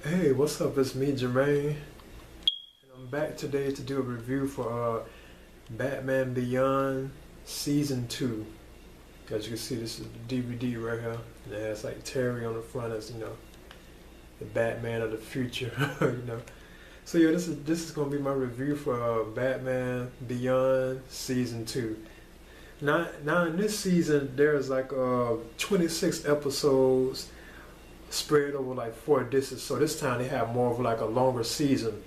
Hey, what's up? It's me, Jermaine, and I'm back today to do a review for Batman Beyond Season 2. As you can see, this is the DVD right here, and it has like Terry on the front as the Batman of the future, you know. So yeah, this is gonna be my review for Batman Beyond Season 2. Now in this season, there's like 26 episodes spread over like 4 discs. So this time they have more of like a longer season,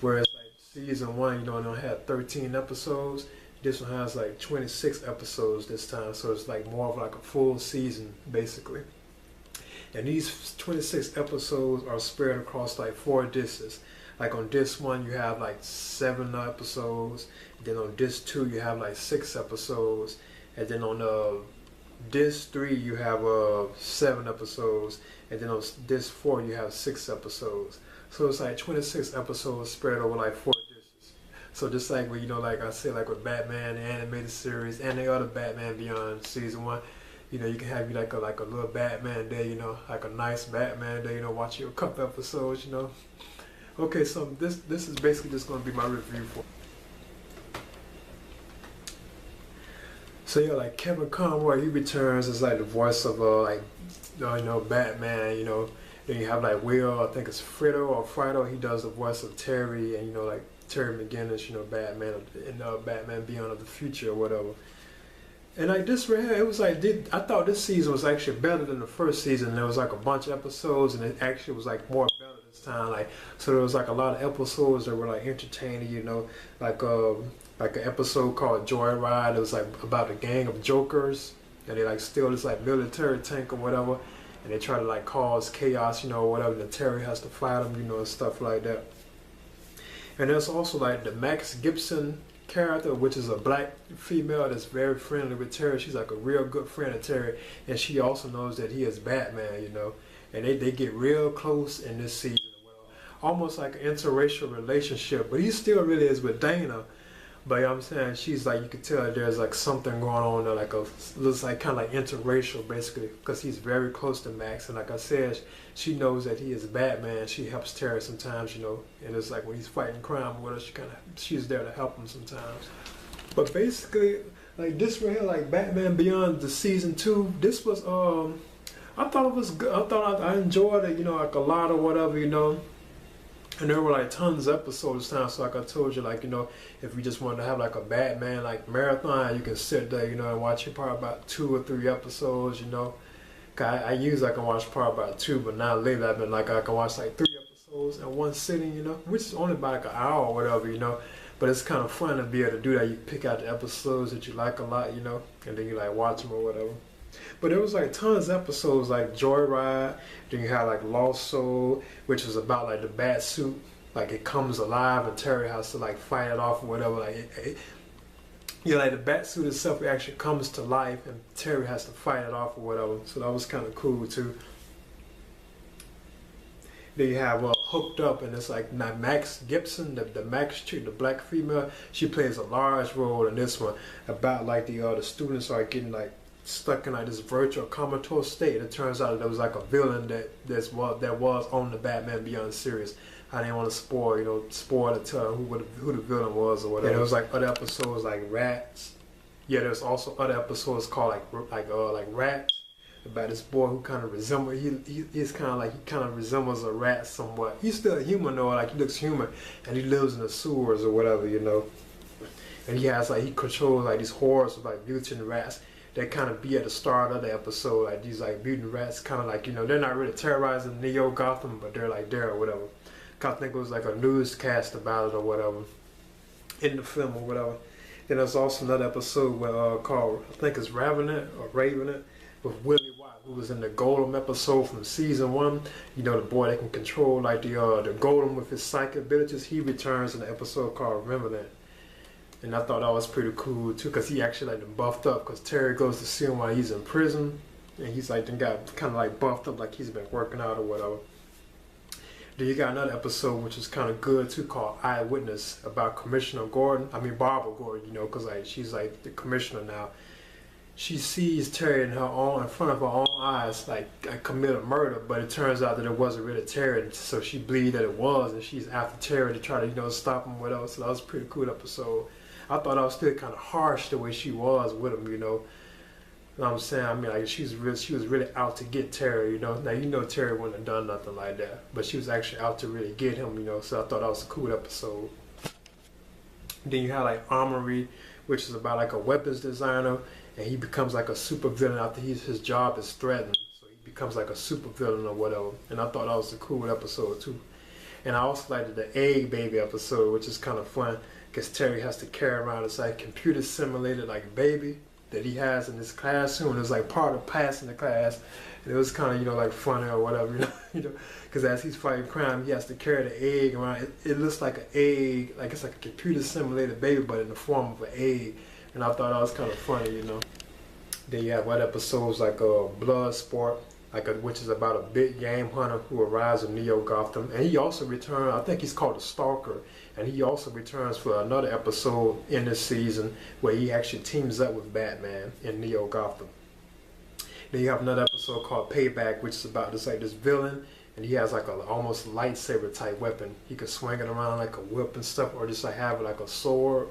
whereas like season one, it only had 13 episodes. This one has like 26 episodes this time, so it's like more of like a full season basically. And these 26 episodes are spread across like 4 discs. Like on disc one, you have like 7 episodes. Then on disc two, you have like 6 episodes. And then on disc three, you have 7 episodes. And then on disc four, you have 6 episodes. So it's like 26 episodes spread over like 4 discs. So just like with, like I said, like with Batman, the animated series, and the other Batman Beyond season one, you can have you like a little Batman day, like a nice Batman day, watch your couple episodes. Okay, so this is basically just gonna be my review for. So yeah, like Kevin Conroy, he returns as like the voice of Batman. Then you have like Will, I think it's Fredo. He does the voice of Terry, and like Terry McGinnis, Batman in Batman Beyond of the Future or whatever. And like this right here, it was like I thought this season was actually better than the first season. There was like a bunch of episodes, and it actually was like more better this time. Like so, there was like a lot of episodes that were like entertaining. Like an episode called Joyride. It was like about a gang of jokers, and they like steal this like military tank or whatever, and they try to like cause chaos, or whatever. And Terry has to fight them, and stuff like that. And there's also like the Max Gibson character, which is a black female that's very friendly with Terry. She's like a real good friend of Terry, and she also knows that he is Batman, and they get real close in this season. Well, almost like an interracial relationship, but he still really is with Dana. But I'm saying, she's like, you can tell there's like something going on there, like looks like kind of like interracial basically, because he's very close to Max, and like I said, she knows that he is Batman. She helps Terry sometimes, and it's like when he's fighting crime with her, she's there to help him sometimes. But basically, like this right here, like Batman Beyond the season 2, this was I thought it was good. I enjoyed it, like a lot or whatever, And there were like tons of episodes this time, so like I told you, like, if you just wanted to have like a Batman like marathon, you can sit there, and watch probably about 2 or 3 episodes, Cause I usually I can watch probably about 2, but now lately I've been like I can watch like 3 episodes in one sitting, which is only about like an hour or whatever, But it's kind of fun to be able to do that. You pick out the episodes that you like a lot, and then you like watch them or whatever. But there was like tons of episodes like Joyride. Then you have like Lost Soul, which is about like the bat suit, like it comes alive and Terry has to like fight it off or whatever. Like like the bat suit itself actually comes to life and Terry has to fight it off or whatever. So that was kind of cool too. Then you have Hooked Up, and it's like Max Gibson, the Max chick, the black female. She plays a large role in this one about like the students are getting like stuck in like this virtual comatose state. It turns out that there was like a villain that was on the Batman Beyond series. I didn't want to spoil to tell who the villain was or whatever. And there was like other episodes like Rats. Yeah, there's also other episodes called like Rats, about this boy who kind of resembles he kind of resembles a rat somewhat. He's still a humanoid, like he looks human, and he lives in the sewers or whatever, And he controls like these hordes of like mutant rats that kind of be at the start of the episode, like these like mutant rats, kind of like they're not really terrorizing Neo Gotham, but they're like there or whatever. I think it was like a newscast about it or whatever in the film or whatever. Then there's also another episode called, I think it's Ravenant with Willie Watt, who was in the Golem episode from season 1. The boy that can control like the Golem with his psychic abilities. He returns in the episode called Revenant. And I thought that was pretty cool too, because he actually like buffed up, because Terry goes to see him while he's in prison, and he's like then got kind of like buffed up, like he's been working out or whatever. Then you got another episode which is kind of good too, called Eyewitness, about Barbara Gordon, because like she's like the commissioner now, she sees Terry in front of her own eyes, like commit a murder, but it turns out that it wasn't really Terry, so she believes that it was, and she's after Terry to try to stop him. What else? So that was a pretty cool episode. I thought I was still kind of harsh the way she was with him, You know what I'm saying? I mean, like she was really out to get Terry. Now Terry wouldn't have done nothing like that, but she was actually out to really get him. So I thought that was a cool episode. Then you have like Armory, which is about like a weapons designer, and he becomes like a super villain after his job is threatened. So he becomes like a super villain or whatever. And I thought that was a cool episode too. And I also liked the egg baby episode, which is kind of fun because Terry has to carry around this like computer simulated like baby that he has in his classroom. It was like part of passing the class, and it was kind of like funny or whatever, because as he's fighting crime, he has to carry the egg around. It looks like an egg, like it's like a computer simulated baby, but in the form of an egg. And I thought that was kind of funny. Then you have what episodes like Bloodsport, which is about a big game hunter who arrives in Neo Gotham, and he also returns. I think he's called a Stalker, and he also returns for another episode in this season where he actually teams up with Batman in Neo Gotham. Then you have another episode called Payback, which is about this villain, and he has like a almost lightsaber type weapon. He could swing it around like a whip and stuff, or just like have like a sword.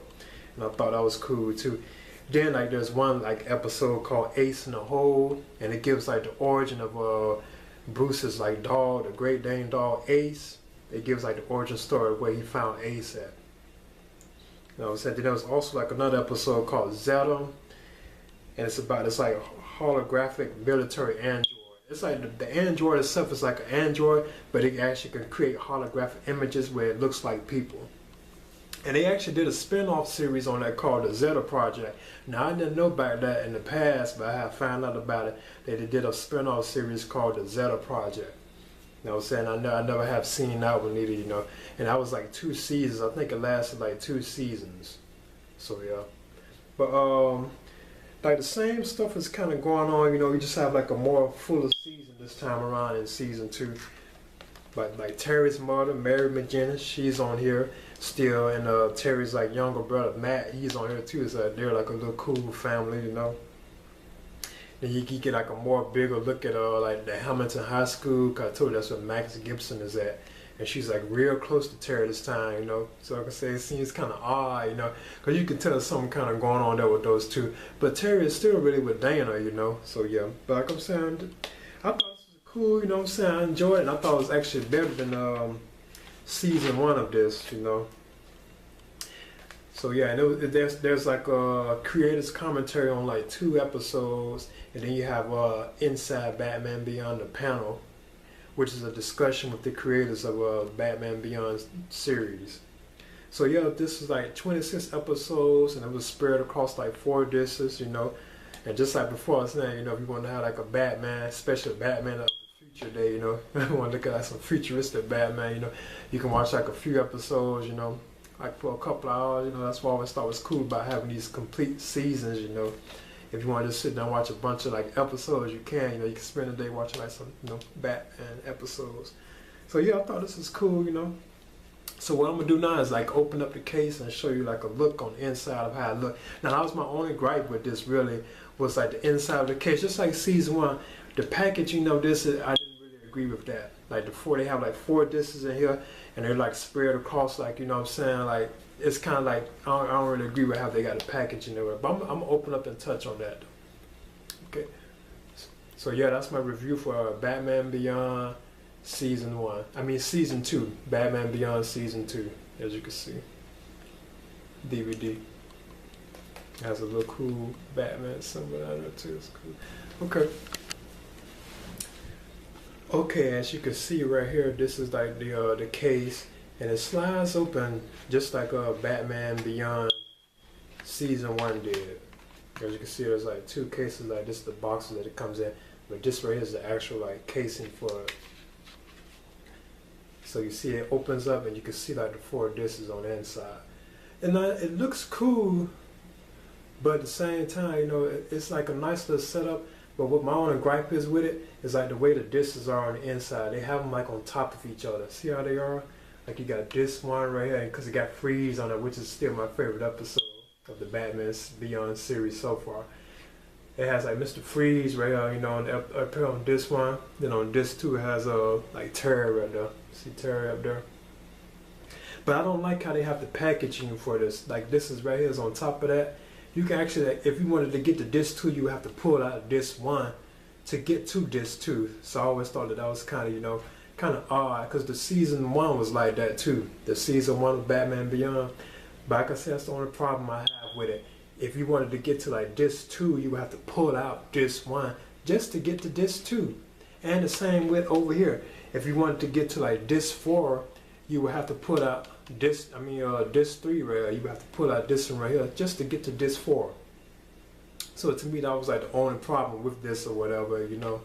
And I thought that was cool too. Then there's one episode called Ace in the Hole, and it gives like the origin of Bruce's dog, the Great Dane dog Ace. It gives like the origin story of where he found Ace at. Then there was also another episode called Zeta, and it's about this holographic military android. It's like the android itself is like an android, but it actually can create holographic images where it looks like people. And they actually did a spin-off series on that called the Zeta Project. Now, I didn't know about that in the past, but I have found out about it. They did a spin-off series called the Zeta Project. I never have seen that one either, And that was like 2 seasons. I think it lasted like 2 seasons. So, yeah. But, the same stuff is kind of going on, You just have a more fuller season this time around in season 2. Like Terry's mother, Mary McGinnis, she's on here still, and Terry's younger brother Matt, he's on here too. So they're a little cool family, Then you get a more bigger look at the Hamilton High School. 'Cause I told you that's where Max Gibson is at, and she's real close to Terry this time, So I can say it seems kind of odd, because you can tell something kind of going on there with those two. But Terry is still really with Dana, So yeah, but like I'm saying, I thought this was cool, I enjoyed it, and I thought it was actually better than season 1 of this, So yeah, and there's a creators commentary on 2 episodes, and then you have Inside Batman Beyond the panel, which is a discussion with the creators of Batman Beyond series. So yeah, this is 26 episodes, and it was spread across 4 discs, And just like before I was saying, if you want to have a Batman, especially Batman of the future day, you want to look at some futuristic Batman, you can watch a few episodes, for a couple of hours, That's why I always thought was cool about having these complete seasons, If you want to just sit down and watch a bunch of episodes, you can, you can spend the day watching some, Batman episodes. So yeah, I thought this was cool, So what I'm gonna do now is open up the case and show you a look on the inside of how it looked. Now that was my only gripe with this really, was the inside of the case. Just like season 1, the packaging of this, I didn't really agree with that. They have 4 discs in here, and they're spread across, it's kind of I don't really agree with how they got the packaging there. But I'm gonna open up and touch on that. Okay. So yeah, that's my review for Batman Beyond season 2. Batman Beyond season 2, as you can see. DVD. Has a little cool Batman symbol on it too. It's cool. Okay. Okay, as you can see right here, this is the case, and it slides open just like Batman Beyond season 1 did. As you can see, there's 2 cases this, the boxes that it comes in, but this right here is the actual casing for it. So you see it opens up, and you can see the 4 discs on the inside, and it looks cool, but at the same time, it's a nice little setup. But what my only gripe is with it is the way the discs are on the inside. They have them on top of each other. See how they are? You got this one right here, because it got Freeze on it, which is still my favorite episode of the Batman Beyond series so far. It has like Mr. Freeze right here, you know, up here on this one. Then on this two it has like Terry right there. See Terry up there. But I don't like how they have the packaging for this. Like this is right here is on top of that. You can actually, like, if you wanted to get to disc 2, you have to pull out disc 1 to get to disc 2. So I always thought that was kind of, you know, kind of odd, because the season 1 was like that too. The season 1 of Batman Beyond. But like I said, that's the only problem I have with it. If you wanted to get to like disc 2, you would have to pull out disc 1 just to get to disc 2. And the same with over here. If you wanted to get to like disc 4, you would have to pull out disc 3 right here. You would have to pull out disc 1 right here just to get to disc 4. So to me, that was like the only problem with this or whatever, you know.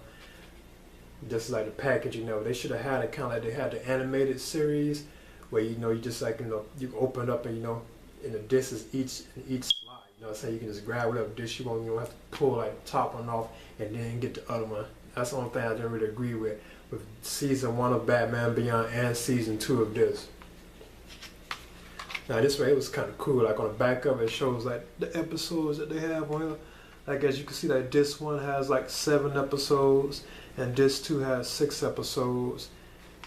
Just like the packaging, you know, they should have had it kind of like they had the animated series where, you know, you just like, you know, you open up and, you know, in the disc is each slide, you know what I'm saying? You can just grab whatever disc you want, you don't have to pull like the top one off and then get the other one. That's the only thing I didn't really agree with season 1 of Batman Beyond and season 2 of this. Now this way it was kind of cool, like on the back of it, it shows like the episodes that they have on here. Like as you can see, like disc 1 has like 7 episodes and disc 2 has 6 episodes,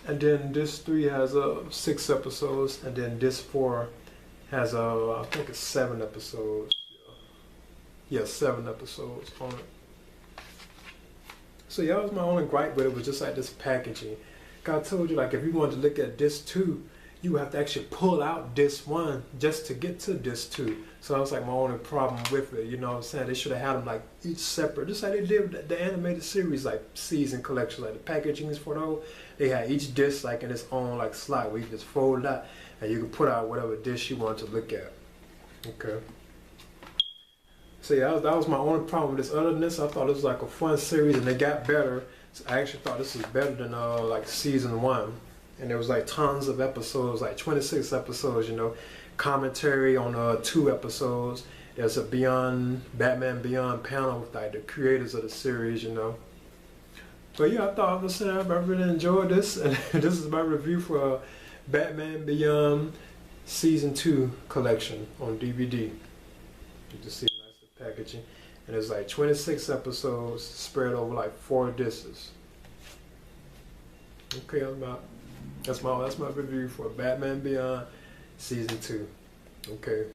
and then disc 3 has 6 episodes, and then disc 4 has I think it's 7 episodes. Yeah, 7 episodes on it. So yeah, that was my only gripe with it, was just like this packaging. I told you, like if you wanted to look at disc 2, you would have to actually pull out disc 1 just to get to disc 2. So that was like my only problem with it, you know what I'm saying? They should have had them like each separate, just like they did with the animated series, like season collection, like the packagings for those. They had each disc like in its own like slot where you can just fold it out and you can put out whatever disc you want to look at. Okay. So yeah, that was my only problem with this. Other than this, I thought it was like a fun series and they got better. So I actually thought this was better than like season 1. And there was like tons of episodes, like 26 episodes, you know, commentary on 2 episodes. There's a Batman Beyond panel with like the creators of the series, you know. But yeah, I thought I really enjoyed this, and this is my review for Batman Beyond Season 2 collection on DVD. You can see nice packaging, and there's like 26 episodes spread over like 4 discs. Okay, that's my review for Batman Beyond Season 2. Okay.